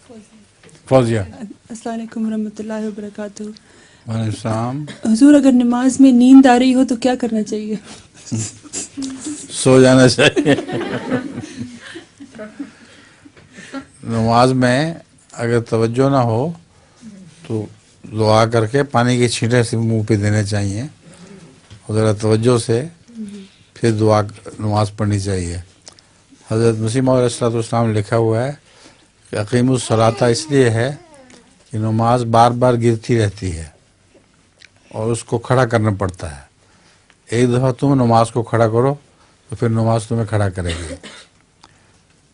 فوزیہ۔ السلام علیکم ورحمۃ اللہ وبرکاتہ۔ وعلیکم السلام۔ حضور، اگر نماز میں نیند آ رہی ہو تو کیا کرنا چاہیے؟ سو جانا چاہیے۔ نماز میں اگر توجہ نہ ہو تو دعا کر کے پانی کے چھینٹے سے منہ پہ دینے چاہیے، اور ذرا توجہ سے پھر دعا نماز پڑھنی چاہیے۔ حضرت مسیح موعود علیہ الصلوۃ والسلام لکھا ہوا ہے کہ اقیموا الصلاۃ اس لیے ہے کہ نماز بار بار گرتی رہتی ہے اور اس کو کھڑا کرنا پڑتا ہے۔ ایک دفعہ تم نماز کو کھڑا کرو تو پھر نماز تمہیں کھڑا کرے گی۔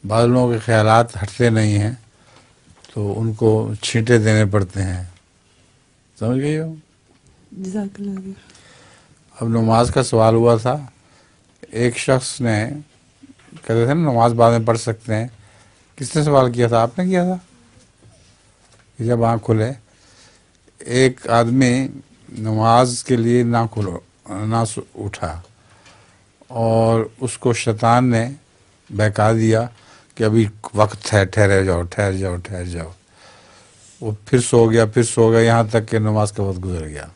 بعض لوگوں کے خیالات ہٹتے نہیں ہیں تو ان کو چھینٹے دینے پڑتے ہیں، سمجھ گئی ہو؟ جزاک اللہ خیر۔ اب نماز کا سوال ہوا تھا، ایک شخص نے کہتے تھے نا نماز بعد میں پڑھ سکتے ہیں، کس نے سوال کیا تھا؟ آپ نے کیا تھا کہ جب آنکھ کھلے ایک آدمی نماز کے لیے نہ اٹھا اور اس کو شیطان نے بہکا دیا کہ ابھی وقت ہے، ٹھہر جاؤ۔ وہ پھر سو گیا یہاں تک کہ نماز کا وقت گزر گیا۔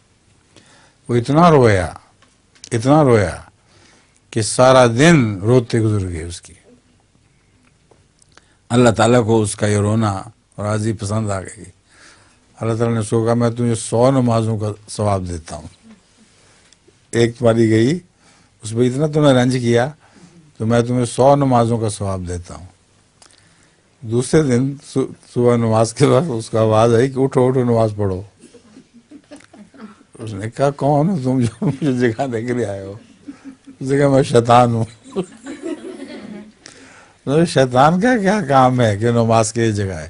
وہ اتنا رویا کہ سارا دن روتے گزر گئے اس کی۔ اللہ تعالیٰ کو اس کا یہ رونا اور عاجزی پسند آ گئی۔ اللہ تعالیٰ نے اس کو کہا میں تجھے 100 نمازوں کا ثواب دیتا ہوں، ایک تمہاری گئی اس پہ اتنا تم نے رنج کیا تو میں تمہیں 100 نمازوں کا ثواب دیتا ہوں۔ دوسرے دن صبح نماز کے بعد اس کو آواز آئی کہ اٹھو نماز پڑھو۔ اس نے کہا کون ہو تم جو مجھے جگانے کے لیے آئے ہو؟ اس نے کہا میں شیطان ہوں۔ شیطان کا کیا کام ہے کہ نماز کے لیے جگائے؟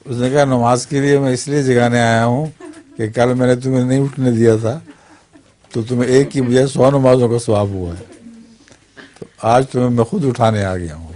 اس نے کہا نماز کے لیے میں اس لیے جگانے آیا ہوں کہ کل میں نے تمہیں نہیں اٹھنے دیا تھا تو تمہیں ایک کی بجائے 100 نمازوں کا ثواب ہوا ہے، تو آج تمہیں میں خود اٹھانے آ گیا ہوں۔